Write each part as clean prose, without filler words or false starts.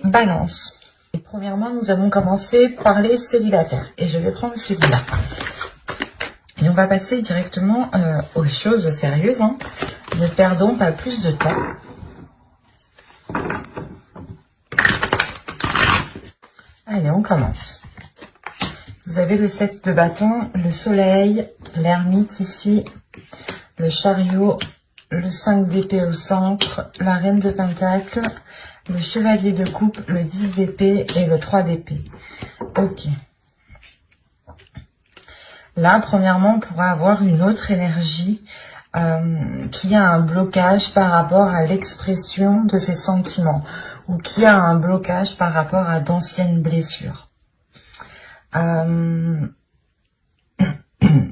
Balance. Et premièrement, nous allons commencer par les célibataires. Et je vais prendre celui-là. Et on va passer directement aux choses sérieuses. Ne perdons pas plus de temps. Allez, on commence. Vous avez le 7 de bâton, le soleil, l'ermite ici, le chariot, le 5 d'épée au centre, la reine de pentacle, le chevalier de coupe, le 10 d'épée et le 3 d'épée. Ok. Là, premièrement, on pourra avoir une autre énergie qui a un blocage par rapport à l'expression de ses sentiments ou qui a un blocage par rapport à d'anciennes blessures.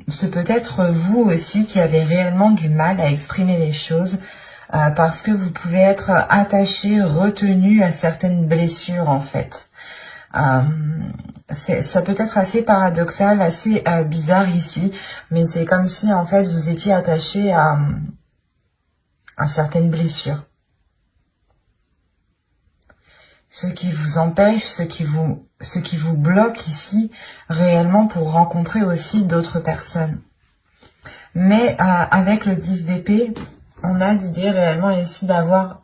C'est peut-être vous aussi qui avez réellement du mal à exprimer les choses parce que vous pouvez être attaché, retenu à certaines blessures en fait. Ça peut être assez paradoxal, assez bizarre ici, mais c'est comme si en fait vous étiez attaché à certaines blessures. Ce qui vous empêche, ce qui vous bloque ici réellement pour rencontrer aussi d'autres personnes. Mais avec le 10 d'épée, on a l'idée réellement ici d'avoir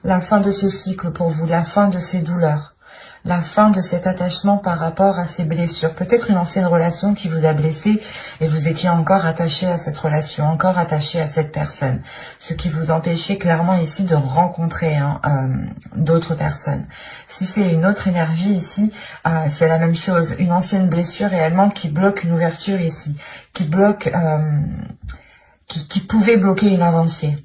la fin de ce cycle pour vous, la fin de ces douleurs, la fin de cet attachement par rapport à ces blessures. Peut-être une ancienne relation qui vous a blessé et vous étiez encore attaché à cette relation, encore attaché à cette personne. Ce qui vous empêchait clairement ici de rencontrer d'autres personnes. Si c'est une autre énergie ici, c'est la même chose. Une ancienne blessure réellement qui bloque une ouverture ici, qui bloque, qui pouvait bloquer une avancée.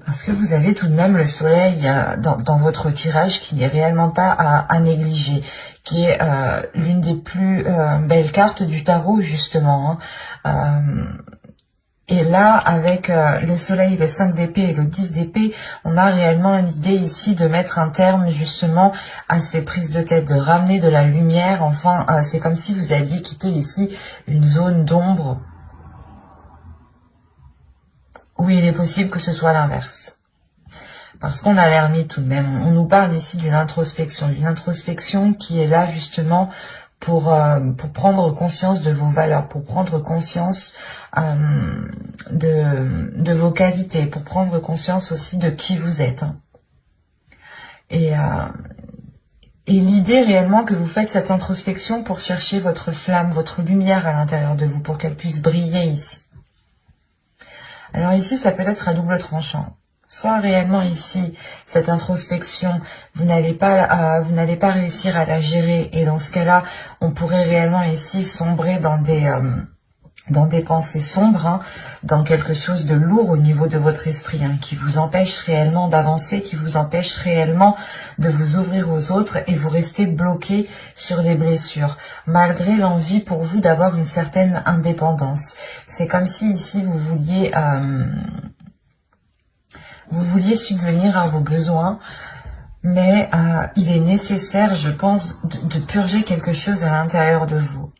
Parce que vous avez tout de même le soleil dans votre tirage qui n'est réellement pas à négliger, qui est l'une des plus belles cartes du tarot justement. Et là, avec le soleil, le 5 d'épée et le 10 d'épée, on a réellement l'idée ici de mettre un terme justement à ces prises de tête, de ramener de la lumière. Enfin, c'est comme si vous alliez quitter ici une zone d'ombre. Oui, il est possible que ce soit l'inverse. Parce qu'on a l'ermite tout de même. On nous parle ici d'une introspection qui est là justement pour prendre conscience de vos valeurs, pour prendre conscience de vos qualités, pour prendre conscience aussi de qui vous êtes. Et l'idée réellement que vous faites cette introspection pour chercher votre flamme, votre lumière à l'intérieur de vous, pour qu'elle puisse briller ici. Alors ici, ça peut être à double tranchant. Soit réellement ici, cette introspection, vous n'allez pas réussir à la gérer. Et dans ce cas-là, on pourrait réellement ici sombrer dans des pensées sombres, dans quelque chose de lourd au niveau de votre esprit, qui vous empêche réellement d'avancer, qui vous empêche réellement de vous ouvrir aux autres et vous restez bloqué sur des blessures, malgré l'envie pour vous d'avoir une certaine indépendance. C'est comme si ici vous vouliez subvenir à vos besoins, mais il est nécessaire, je pense, de purger quelque chose à l'intérieur de vous.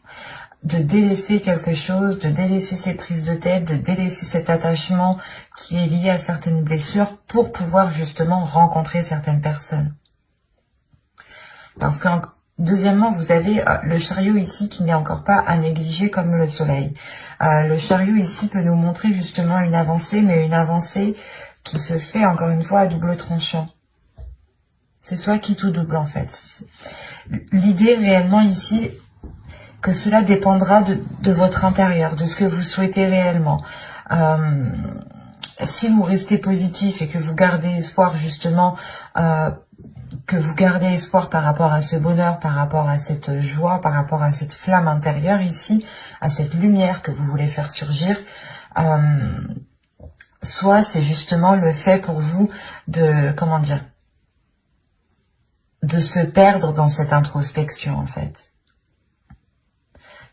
De délaisser quelque chose, de délaisser ces prises de tête, de délaisser cet attachement qui est lié à certaines blessures pour pouvoir justement rencontrer certaines personnes. Parce que, deuxièmement, vous avez le chariot ici qui n'est encore pas à négliger comme le soleil. Le chariot ici peut nous montrer justement une avancée, mais une avancée qui se fait encore une fois à double tranchant. C'est soit quitte ou double en fait. L'idée réellement ici, que cela dépendra de votre intérieur, de ce que vous souhaitez réellement. Si vous restez positif et que vous gardez espoir justement, que vous gardez espoir par rapport à ce bonheur, par rapport à cette joie, par rapport à cette flamme intérieure ici, à cette lumière que vous voulez faire surgir, soit c'est justement le fait pour vous de, de se perdre dans cette introspection en fait.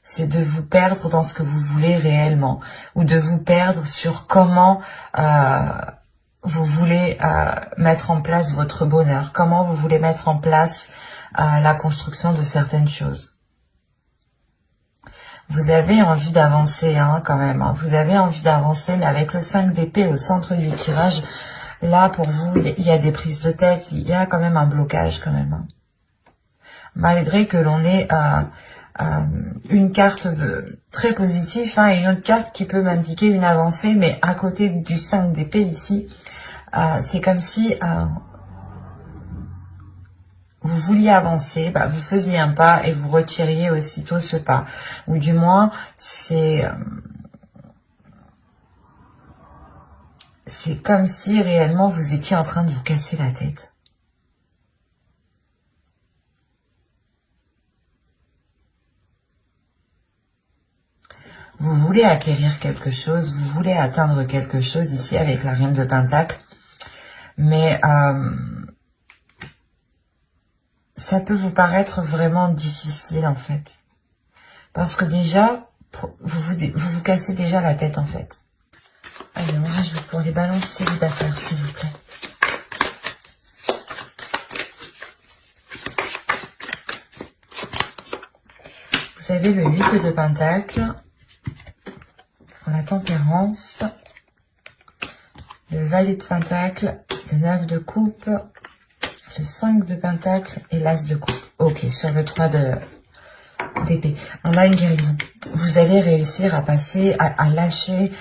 C'est de vous perdre dans ce que vous voulez réellement, ou de vous perdre sur comment vous voulez mettre en place votre bonheur, comment vous voulez mettre en place la construction de certaines choses. Vous avez envie d'avancer quand même, vous avez envie d'avancer, mais avec le 5 d'épée au centre du tirage, Là, pour vous, il y a des prises de tête, il y a quand même un blocage quand même. Malgré que l'on ait une carte très positive et une autre carte qui peut m'indiquer une avancée, mais à côté du 5 d'épée ici, c'est comme si vous vouliez avancer, vous faisiez un pas et vous retiriez aussitôt ce pas. Ou du moins, c'est comme si réellement vous étiez en train de vous casser la tête. Vous voulez acquérir quelque chose, vous voulez atteindre quelque chose ici avec la reine de Pentacle, mais ça peut vous paraître vraiment difficile en fait. Parce que déjà, vous cassez déjà la tête en fait. Allez, moi je vais pour les balances célibataires s'il vous plaît. Vous avez le 8 de Pentacle, la tempérance, le valet de Pentacle, le 9 de coupe, le 5 de Pentacle et l'as de coupe. Ok, sur le 3 d'épée. On a une guérison. Vous allez réussir à passer, à lâcher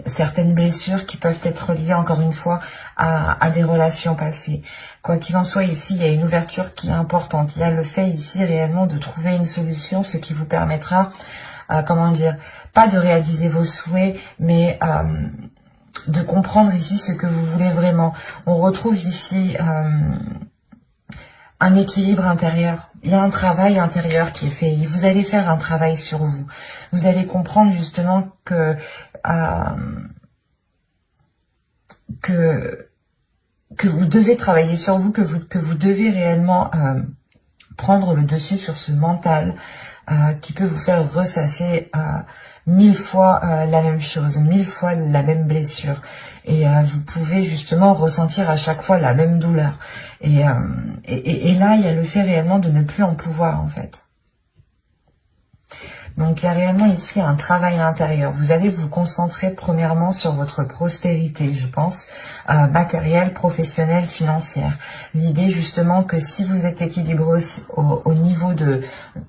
certaines blessures qui peuvent être liées, encore une fois, à des relations passées. Quoi qu'il en soit, ici, il y a une ouverture qui est importante. Il y a le fait ici réellement de trouver une solution, ce qui vous permettra, comment dire, pas de réaliser vos souhaits, mais de comprendre ici ce que vous voulez vraiment. On retrouve ici un équilibre intérieur. Il y a un travail intérieur qui est fait. Vous allez faire un travail sur vous. Vous allez comprendre justement que vous devez travailler sur vous, que vous devez réellement prendre le dessus sur ce mental qui peut vous faire ressasser 1000 fois la même chose, 1000 fois la même blessure. Et vous pouvez justement ressentir à chaque fois la même douleur. Et là, il y a le fait réellement de ne plus en pouvoir en fait. Donc il y a réellement ici un travail intérieur. Vous allez vous concentrer premièrement sur votre prospérité, je pense, matérielle, professionnelle, financière. L'idée justement que si vous êtes équilibré au niveau de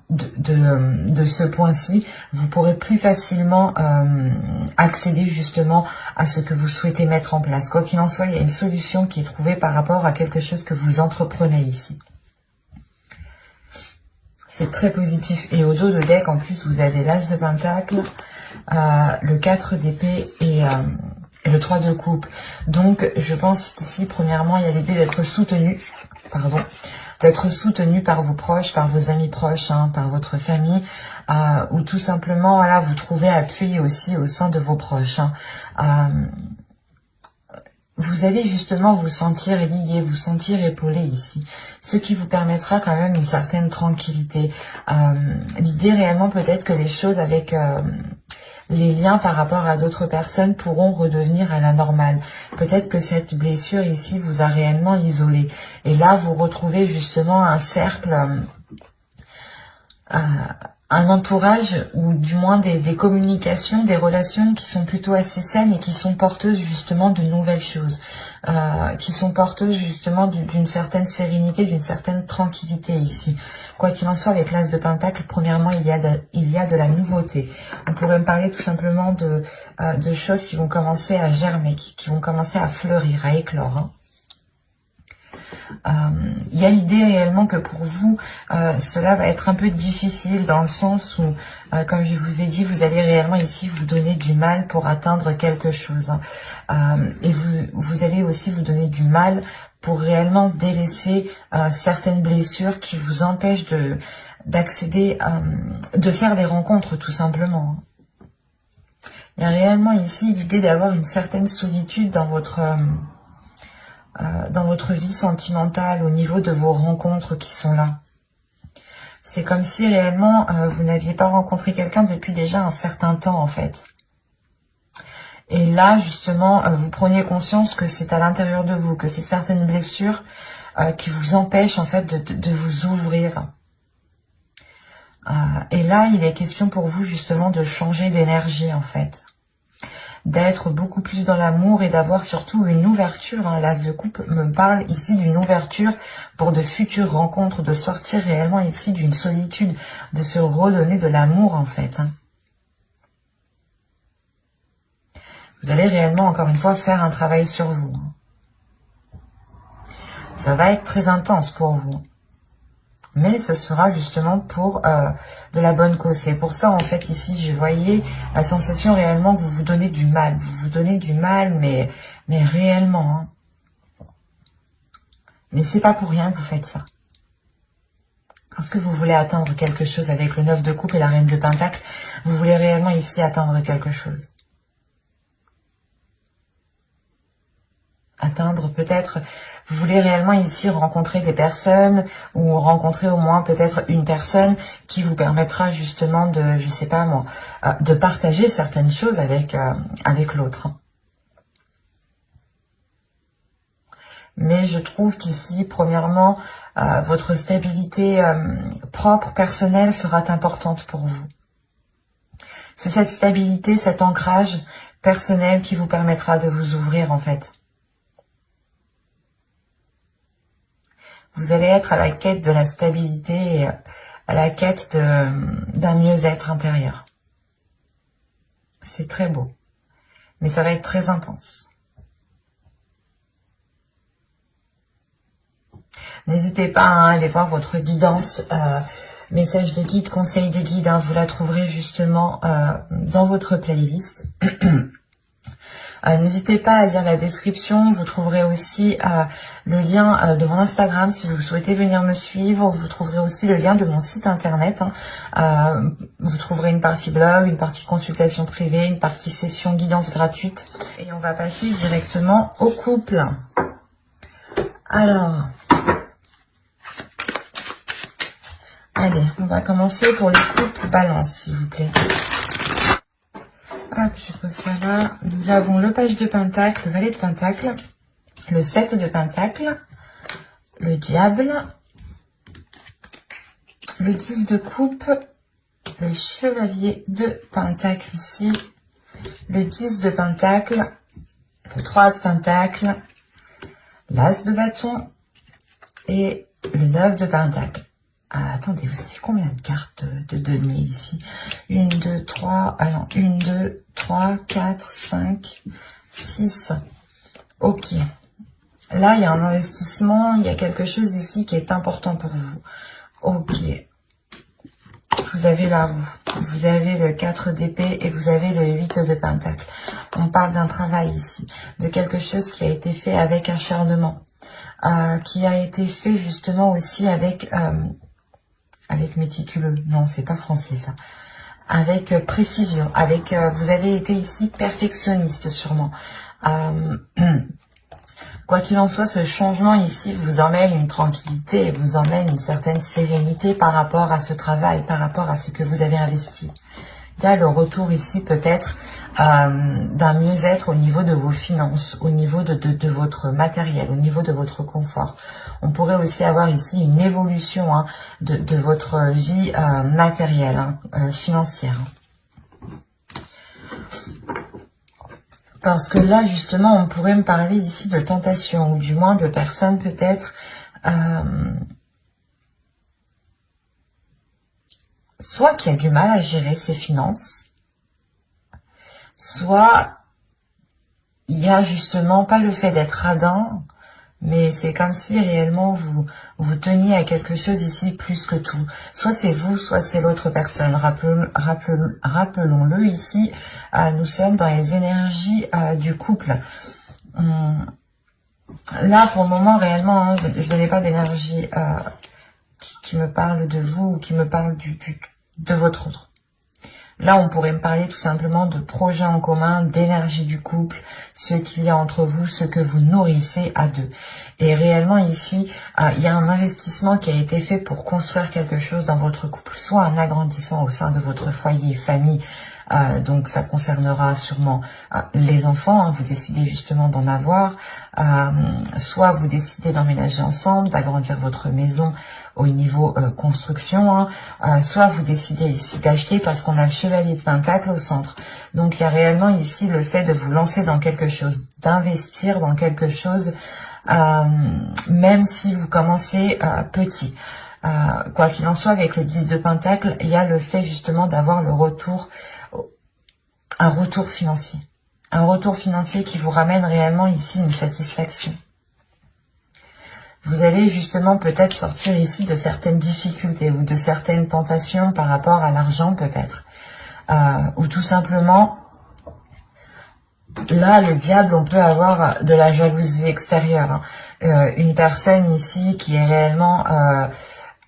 ce point-ci, vous pourrez plus facilement accéder justement à ce que vous souhaitez mettre en place. Quoi qu'il en soit, il y a une solution qui est trouvée par rapport à quelque chose que vous entreprenez ici. C'est très positif. Et au dos de deck, en plus, vous avez l'As de Pentacle, le 4 d'épée et le 3 de coupe. Donc, je pense qu'ici, premièrement, il y a l'idée d'être soutenu, d'être soutenu par vos proches, par vos amis proches, par votre famille, ou tout simplement, voilà, vous trouvez appui aussi au sein de vos proches. Vous allez justement vous sentir lié, vous sentir épaulé ici, ce qui vous permettra quand même une certaine tranquillité. L'idée réellement peut-être que les choses avec les liens par rapport à d'autres personnes pourront redevenir à la normale. Peut-être que cette blessure ici vous a réellement isolé. Et là, vous retrouvez justement un cercle, un entourage ou du moins des communications, des relations qui sont plutôt assez saines et qui sont porteuses justement de nouvelles choses, qui sont porteuses justement d'une certaine sérénité, d'une certaine tranquillité ici. Quoi qu'il en soit, avec l'As de Pentacle, premièrement, il y a de la nouveauté. On pourrait me parler tout simplement de choses qui vont commencer à germer, qui vont commencer à fleurir, à éclore. Il y a l'idée réellement que pour vous, cela va être un peu difficile dans le sens où, comme je vous ai dit, vous allez réellement ici vous donner du mal pour atteindre quelque chose. Et vous allez aussi vous donner du mal pour réellement délaisser certaines blessures qui vous empêchent d'accéder, de faire des rencontres tout simplement. Il y a réellement ici l'idée d'avoir une certaine solitude dans votre vie sentimentale, au niveau de vos rencontres qui sont là. C'est comme si réellement vous n'aviez pas rencontré quelqu'un depuis déjà un certain temps en fait. Et là justement vous preniez conscience que c'est à l'intérieur de vous, que c'est certaines blessures qui vous empêchent en fait de vous ouvrir. Et là il est question pour vous justement de changer d'énergie en fait. d'être beaucoup plus dans l'amour et d'avoir surtout une ouverture. Hein. L'As de coupe me parle ici d'une ouverture pour de futures rencontres, de sortir réellement ici d'une solitude, de se redonner de l'amour en fait. Hein. Vous allez réellement, encore une fois, faire un travail sur vous. Hein. Ça va être très intense pour vous. Mais ce sera justement pour de la bonne cause. C'est pour ça, en fait, ici, je voyais la sensation réellement que vous vous donnez du mal. Vous vous donnez du mal, mais réellement. Hein. Mais c'est pas pour rien que vous faites ça. Parce que vous voulez atteindre quelque chose avec le 9 de coupe et la reine de pentacle. Vous voulez réellement ici atteindre quelque chose. Atteindre peut-être, vous voulez réellement ici rencontrer des personnes ou rencontrer au moins peut-être une personne qui vous permettra justement de, je sais pas moi, de partager certaines choses avec l'autre. Mais je trouve qu'ici, premièrement, votre stabilité propre, personnelle sera importante pour vous. C'est cette stabilité, cet ancrage personnel qui vous permettra de vous ouvrir en fait. Vous allez être à la quête de la stabilité et à la quête d'un mieux-être intérieur. C'est très beau, mais ça va être très intense. N'hésitez pas à aller voir votre guidance, message des guides, conseil des guides, hein, vous la trouverez justement dans votre playlist. N'hésitez pas à lire la description, vous trouverez aussi le lien de mon Instagram si vous souhaitez venir me suivre, vous trouverez aussi le lien de mon site internet, hein. Vous trouverez une partie blog, une partie consultation privée, une partie session guidance gratuite et on va passer directement au couple. Alors, allez, on va commencer pour le couple balance s'il vous plaît. Hop, je pose ça là. Nous avons le page de pentacle, le valet de pentacle, le 7 de pentacle, le diable, le 10 de coupe, le chevalier de pentacle ici, le 10 de pentacle, le 3 de pentacle, l'as de bâton et le 9 de pentacle. Ah, attendez, vous avez combien de cartes de denier ici? 1, 2, 3, alors 1, 2, 3, 4, 5, 6. Ok. Là, il y a un investissement, il y a quelque chose ici qui est important pour vous. Ok. Vous avez la roue, vous avez le 4 d'épée et vous avez le 8 de pentacle. On parle d'un travail ici, de quelque chose qui a été fait avec acharnement, qui a été fait justement aussi avec méticuleux, non c'est pas français ça, avec précision, avec vous avez été ici perfectionniste sûrement. Quoi qu'il en soit, ce changement ici vous emmène une tranquillité, vous emmène une certaine sérénité par rapport à ce travail, par rapport à ce que vous avez investi. Il y a le retour ici peut-être d'un mieux-être au niveau de vos finances, au niveau de votre matériel, au niveau de votre confort. On pourrait aussi avoir ici une évolution hein, de votre vie matérielle, hein, financière. Parce que là, justement, on pourrait me parler ici de tentation, ou du moins de personnes peut-être soit qui a du mal à gérer ses finances, soit il y a justement pas le fait d'être radin, mais c'est comme si réellement vous teniez à quelque chose ici plus que tout. Soit c'est vous, soit c'est l'autre personne. Rappelons-le ici, nous sommes dans les énergies du couple. Là, pour le moment, réellement, hein, je n'ai pas d'énergie qui me parle de vous ou qui me parle de votre autre. Là, on pourrait me parler tout simplement de projets en commun, d'énergie du couple, ce qu'il y a entre vous, ce que vous nourrissez à deux. Et réellement ici, il y a un investissement qui a été fait pour construire quelque chose dans votre couple, soit un agrandissement au sein de votre foyer, famille, Donc ça concernera sûrement les enfants, hein, vous décidez justement d'en avoir, soit vous décidez d'emménager ensemble, d'agrandir votre maison au niveau construction, hein, soit vous décidez ici d'acheter parce qu'on a le chevalier de Pentacle au centre. Donc il y a réellement ici le fait de vous lancer dans quelque chose, d'investir dans quelque chose, même si vous commencez petit. Quoi qu'il en soit, avec le 10 de Pentacle, il y a le fait justement d'avoir un retour financier. Un retour financier qui vous ramène réellement ici une satisfaction. Vous allez justement peut-être sortir ici de certaines difficultés ou de certaines tentations par rapport à l'argent peut-être. Ou tout simplement, là le diable, on peut avoir de la jalousie extérieure. Une personne ici qui est réellement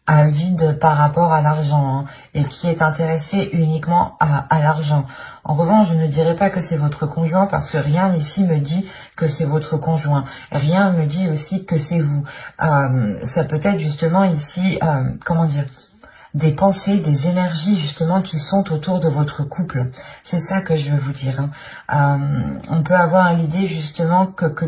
avide par rapport à l'argent, hein, et qui est intéressée uniquement à l'argent. En revanche, je ne dirais pas que c'est votre conjoint parce que rien ici me dit que c'est votre conjoint. Rien me dit aussi que c'est vous. Ça peut être justement ici, comment dire, des pensées, des énergies justement qui sont autour de votre couple. C'est ça que je veux vous dire. On peut avoir l'idée justement que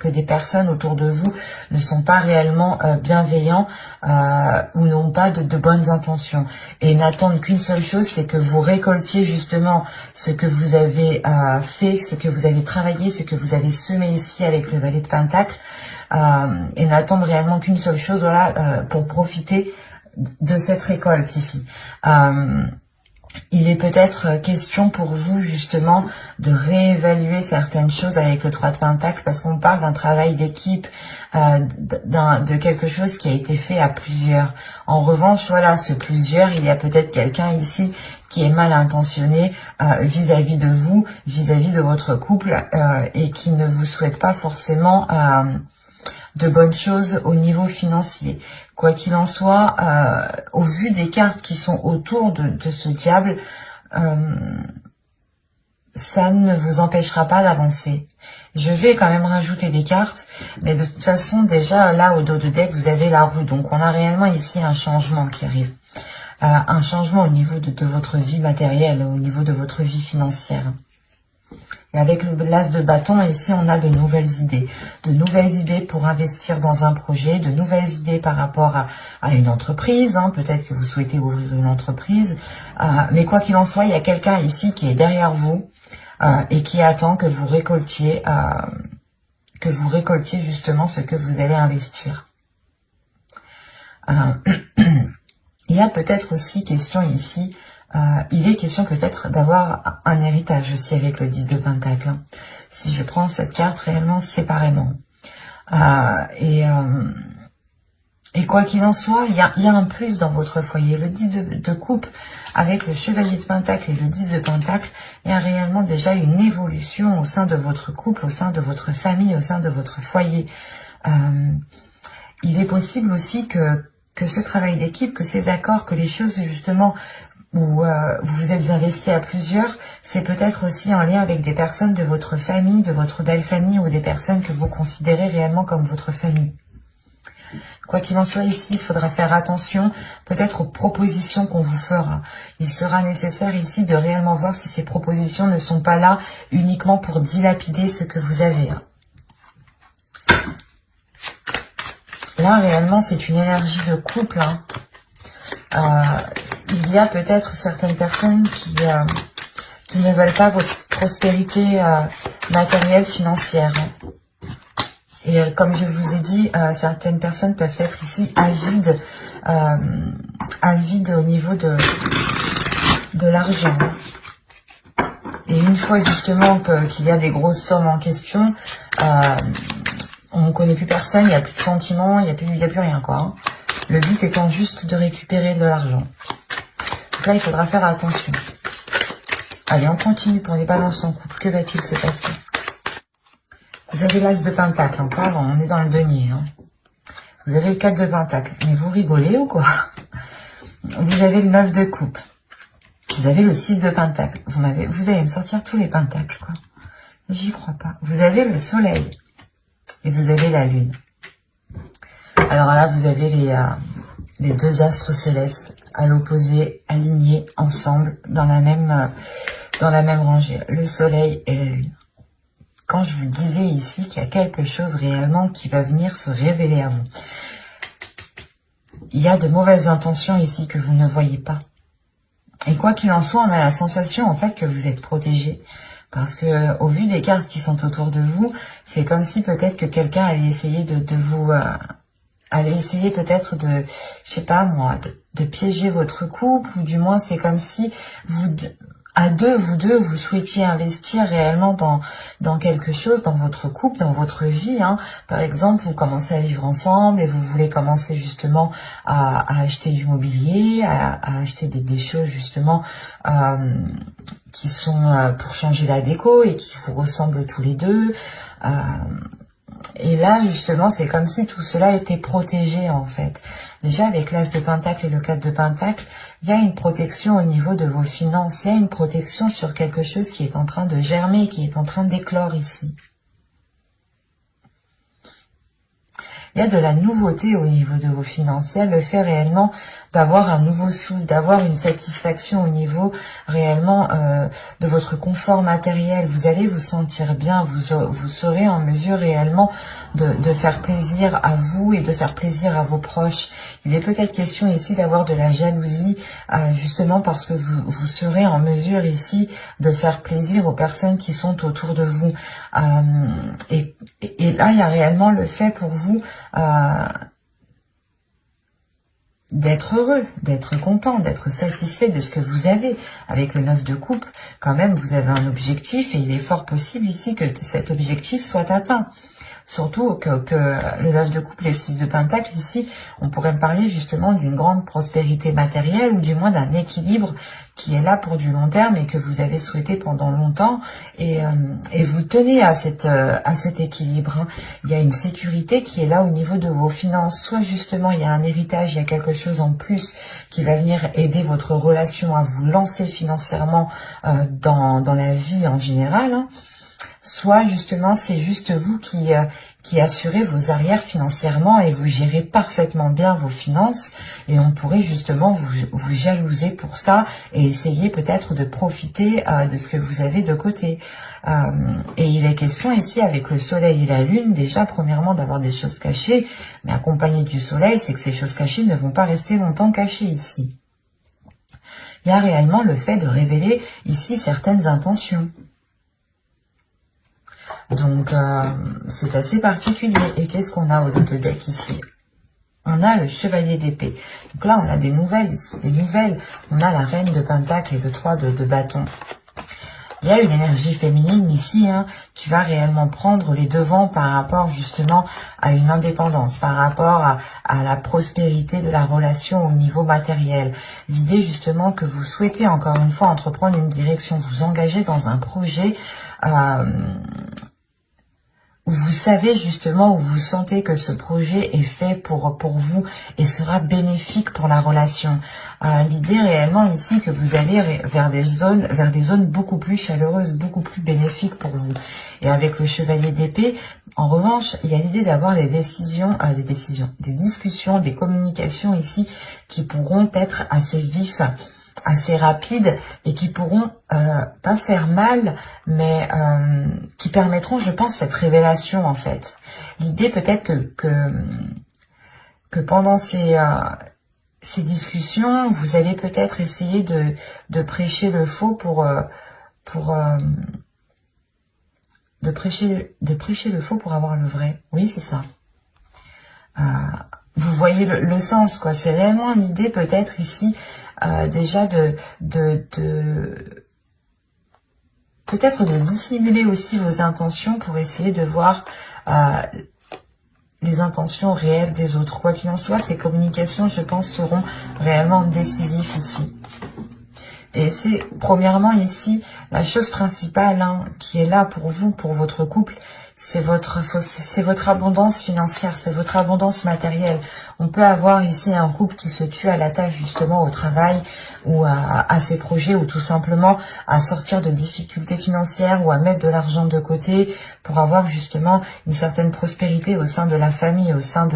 des personnes autour de vous ne sont pas réellement bienveillants ou n'ont pas de bonnes intentions et n'attendent qu'une seule chose, c'est que vous récoltiez justement ce que vous avez fait, ce que vous avez travaillé, ce que vous avez semé ici avec le valet de Pentacle, et n'attendent réellement qu'une seule chose, voilà, pour profiter de cette récolte ici. Il est peut-être question pour vous justement de réévaluer certaines choses avec le 3 de Pentacle parce qu'on parle d'un travail d'équipe, de quelque chose qui a été fait à plusieurs. En revanche, voilà, ce plusieurs, il y a peut-être quelqu'un ici qui est mal intentionné vis-à-vis de vous, vis-à-vis de votre couple, et qui ne vous souhaite pas forcément de bonnes choses au niveau financier. Quoi qu'il en soit, au vu des cartes qui sont autour de ce diable, ça ne vous empêchera pas d'avancer. Je vais quand même rajouter des cartes, mais de toute façon, déjà, là, au dos de deck, vous avez la roue. Donc, on a réellement ici un changement qui arrive. Un changement au niveau de votre vie matérielle, au niveau de votre vie financière. Et avec l'as de bâton, ici, on a de nouvelles idées. De nouvelles idées pour investir dans un projet, de nouvelles idées par rapport à une entreprise. Hein. Peut-être que vous souhaitez ouvrir une entreprise. Mais quoi qu'il en soit, il y a quelqu'un ici qui est derrière vous et qui attend que vous récoltiez justement ce que vous allez investir. Il y a peut-être aussi question ici. Il est question peut-être d'avoir un héritage aussi avec le 10 de Pentacle. Hein. Si je prends cette carte réellement séparément. Et quoi qu'il en soit, il y a un plus dans votre foyer. Le 10 de coupe avec le chevalier de Pentacle et le 10 de Pentacle, il y a réellement déjà une évolution au sein de votre couple, au sein de votre famille, au sein de votre foyer. Il est possible aussi que ce travail d'équipe, que ces accords, que les choses justement où vous vous êtes investi à plusieurs, c'est peut-être aussi en lien avec des personnes de votre famille, de votre belle famille ou des personnes que vous considérez réellement comme votre famille. Quoi qu'il en soit ici, il faudra faire attention peut-être aux propositions qu'on vous fera. Il sera nécessaire ici de réellement voir si ces propositions ne sont pas là uniquement pour dilapider ce que vous avez. Là, réellement, c'est une énergie de couple. Il y a peut-être certaines personnes qui ne veulent pas votre prospérité matérielle, financière. Et comme je vous ai dit, certaines personnes peuvent être ici avides au niveau de l'argent. Et une fois justement qu'il y a des grosses sommes en question, on ne connaît plus personne, il n'y a plus de sentiments, il n'y a plus rien quoi. Hein. Le but étant juste de récupérer de l'argent. Donc là, il faudra faire attention. Allez, on continue pour les balances en couple. Que va-t-il se passer? Vous avez l'as de Pentacle encore, on est dans le denier. Hein. Vous avez le 4 de Pentacle. Mais vous rigolez ou quoi? Vous avez le 9 de coupe. Vous avez le 6 de Pentacle. Vous allez me sortir tous les pentacles, quoi. J'y crois pas. Vous avez le soleil. Et vous avez la lune. Alors là, vous avez les deux astres célestes à l'opposé, alignés ensemble, dans la même dans la même rangée, le soleil et la lune. Quand je vous disais ici qu'il y a quelque chose réellement qui va venir se révéler à vous, il y a de mauvaises intentions ici que vous ne voyez pas. Et quoi qu'il en soit, on a la sensation en fait que vous êtes protégé. Parce que au vu des cartes qui sont autour de vous, c'est comme si peut-être que quelqu'un allait essayer de vous... allait essayer peut-être de, je sais pas moi, de piéger votre couple, ou du moins c'est comme si vous... vous deux, vous souhaitiez investir réellement dans quelque chose, dans votre couple, dans votre vie. Hein. Par exemple, vous commencez à vivre ensemble et vous voulez commencer justement à acheter du mobilier, à acheter des choses justement qui sont pour changer la déco et qui vous ressemblent tous les deux. Et là, justement, c'est comme si tout cela était protégé, en fait. Déjà, avec l'As de Pentacle et le 4 de Pentacle, il y a une protection au niveau de vos finances. Il y a une protection sur quelque chose qui est en train de germer, qui est en train d'éclore ici. Il y a de la nouveauté au niveau de vos finances. Il y a le fait réellement d'avoir un nouveau souffle, d'avoir une satisfaction au niveau réellement de votre confort matériel. Vous allez vous sentir bien, vous serez en mesure réellement de faire plaisir à vous et de faire plaisir à vos proches. Il est peut-être question ici d'avoir de la jalousie, justement parce que vous serez en mesure ici de faire plaisir aux personnes qui sont autour de vous. Et là, il y a réellement le fait pour vous d'être heureux, d'être content, d'être satisfait de ce que vous avez. Avec le 9 de coupe, quand même, vous avez un objectif et il est fort possible ici que cet objectif soit atteint. Surtout que le 9 de coupe et le 6 de pentacle, ici, on pourrait me parler justement d'une grande prospérité matérielle ou du moins d'un équilibre qui est là pour du long terme et que vous avez souhaité pendant longtemps et vous tenez à cet équilibre. Hein. Il y a une sécurité qui est là au niveau de vos finances. Soit justement il y a un héritage, il y a quelque chose en plus qui va venir aider votre relation à vous lancer financièrement dans la vie en général. Hein. Soit justement c'est juste vous qui assurez vos arrières financièrement et vous gérez parfaitement bien vos finances et on pourrait justement vous jalouser pour ça et essayer peut-être de profiter de ce que vous avez de côté. Et il est question ici avec le soleil et la lune déjà premièrement d'avoir des choses cachées, mais accompagné du soleil c'est que ces choses cachées ne vont pas rester longtemps cachées ici. Il y a réellement le fait de révéler ici certaines intentions. Donc, c'est assez particulier. Et qu'est-ce qu'on a au dos de deck ici? On a le chevalier d'épée. Donc là, on a des nouvelles. On a la reine de pentacle et le 3 de bâton. Il y a une énergie féminine ici hein, qui va réellement prendre les devants par rapport justement à une indépendance, par rapport à la prospérité de la relation au niveau matériel. L'idée justement que vous souhaitez encore une fois entreprendre une direction, vous engager dans un projet où vous savez justement, où vous sentez que ce projet est fait pour vous et sera bénéfique pour la relation. L'idée réellement ici que vous allez vers des zones beaucoup plus chaleureuses, beaucoup plus bénéfiques pour vous. Et avec le chevalier d'épée, en revanche, il y a l'idée d'avoir des discussions, des communications ici qui pourront être assez vifs, assez rapides et qui pourront pas faire mal mais qui permettront je pense cette révélation en fait. L'idée peut-être que pendant ces discussions vous allez peut-être essayer de prêcher le faux de prêcher le faux pour avoir le vrai. Oui c'est ça. Vous voyez le sens quoi, c'est réellement l'idée peut-être ici déjà peut-être de dissimuler aussi vos intentions pour essayer de voir les intentions réelles des autres. Quoi qu'il en soit, ces communications, je pense, seront réellement décisives ici. Et c'est premièrement ici la chose principale hein, qui est là pour vous, pour votre couple, c'est votre abondance financière, c'est votre abondance matérielle. On peut avoir ici un couple qui se tue à la tâche justement au travail ou à ses projets, ou tout simplement à sortir de difficultés financières ou à mettre de l'argent de côté pour avoir justement une certaine prospérité au sein de la famille, au sein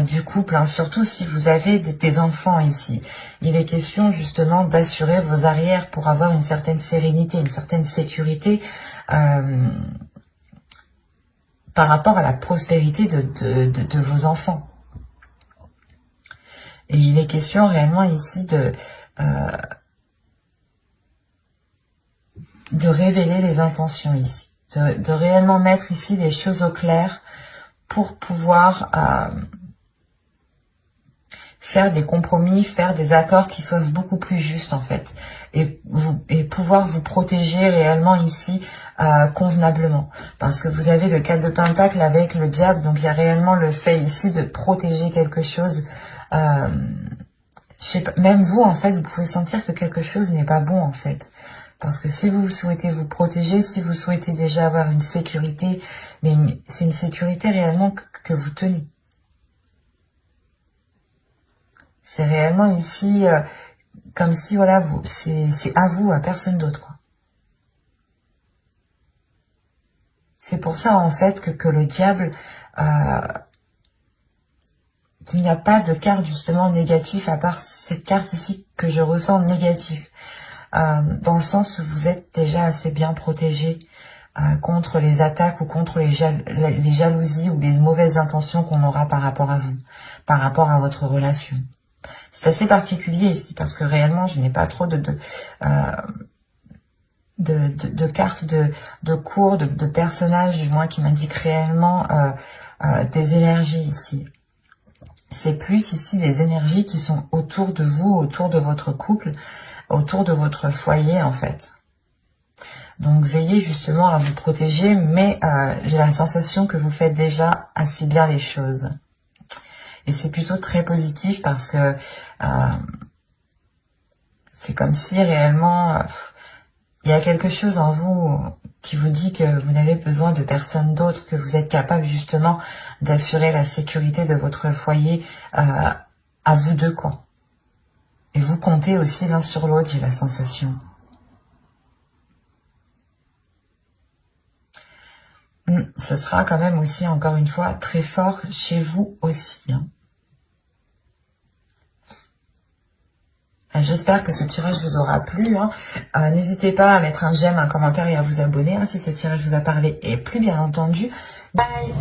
du couple, hein. Surtout si vous avez des enfants ici. Il est question justement d'assurer vos arrières pour avoir une certaine sérénité, une certaine sécurité par rapport à la prospérité de vos enfants. Et il est question réellement ici de révéler les intentions ici, de réellement mettre ici les choses au clair pour pouvoir faire des compromis, faire des accords qui soient beaucoup plus justes en fait, et pouvoir vous protéger réellement ici convenablement, parce que vous avez le 4 de Pentacle avec le diable, donc il y a réellement le fait ici de protéger quelque chose. Je sais pas, même vous en fait, vous pouvez sentir que quelque chose n'est pas bon en fait, parce que si vous souhaitez vous protéger, si vous souhaitez déjà avoir une sécurité, mais c'est une sécurité réellement que vous tenez. C'est réellement ici comme si voilà, c'est à vous, à personne d'autre, quoi. C'est pour ça en fait que le diable, qu'il n'y a pas de carte justement négative à part cette carte ici que je ressens négative, dans le sens où vous êtes déjà assez bien protégé contre les attaques ou contre les jalousies ou les mauvaises intentions qu'on aura par rapport à vous, par rapport à votre relation. C'est assez particulier ici parce que réellement je n'ai pas trop de cartes de cours, de personnages du moins qui m'indiquent réellement des énergies ici. C'est plus ici des énergies qui sont autour de vous, autour de votre couple, autour de votre foyer en fait. Donc veillez justement à vous protéger, mais j'ai la sensation que vous faites déjà assez bien les choses. Et c'est plutôt très positif parce que c'est comme si réellement il y a quelque chose en vous qui vous dit que vous n'avez besoin de personne d'autre, que vous êtes capable justement d'assurer la sécurité de votre foyer à vous deux, quoi. Et vous comptez aussi l'un sur l'autre, j'ai la sensation. Ce sera quand même aussi, encore une fois, très fort chez vous aussi, hein. J'espère que ce tirage vous aura plu, hein. N'hésitez pas à mettre un j'aime, un commentaire et à vous abonner, hein, si ce tirage vous a parlé, et plus bien entendu. Bye!